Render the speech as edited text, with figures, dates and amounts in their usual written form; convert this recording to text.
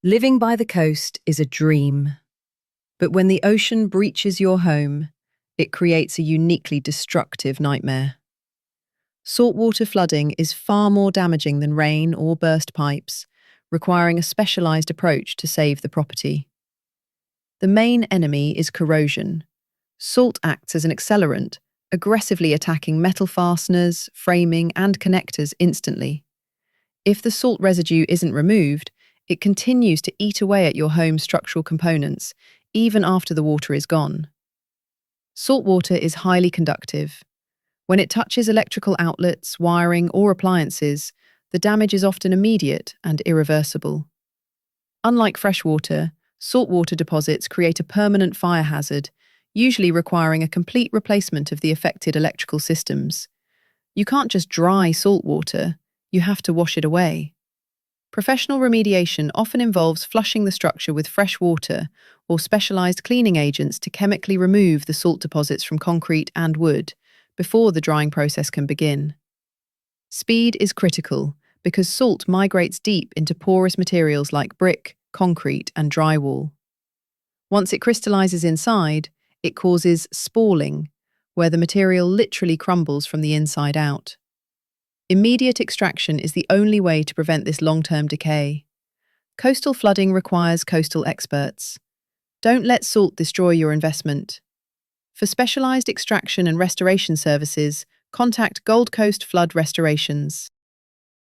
Living by the coast is a dream, but when the ocean breaches your home, it creates a uniquely destructive nightmare. Saltwater flooding is far more damaging than rain or burst pipes, requiring a specialised approach to save the property. The main enemy is corrosion. Salt acts as an accelerant, aggressively attacking metal fasteners, framing, and connectors instantly. If the salt residue isn't removed, it continues to eat away at your home's structural components, even after the water is gone. Saltwater is highly conductive. When it touches electrical outlets, wiring, or appliances, the damage is often immediate and irreversible. Unlike freshwater, saltwater deposits create a permanent fire hazard, usually requiring a complete replacement of the affected electrical systems. You can't just dry saltwater, you have to wash it away. Professional remediation often involves flushing the structure with fresh water or specialised cleaning agents to chemically remove the salt deposits from concrete and wood before the drying process can begin. Speed is critical because salt migrates deep into porous materials like brick, concrete, and drywall. Once it crystallises inside, it causes spalling, where the material literally crumbles from the inside out. Immediate extraction is the only way to prevent this long-term decay. Coastal flooding requires coastal experts. Don't let salt destroy your investment. For specialised extraction and restoration services, contact Gold Coast Flood Restorations.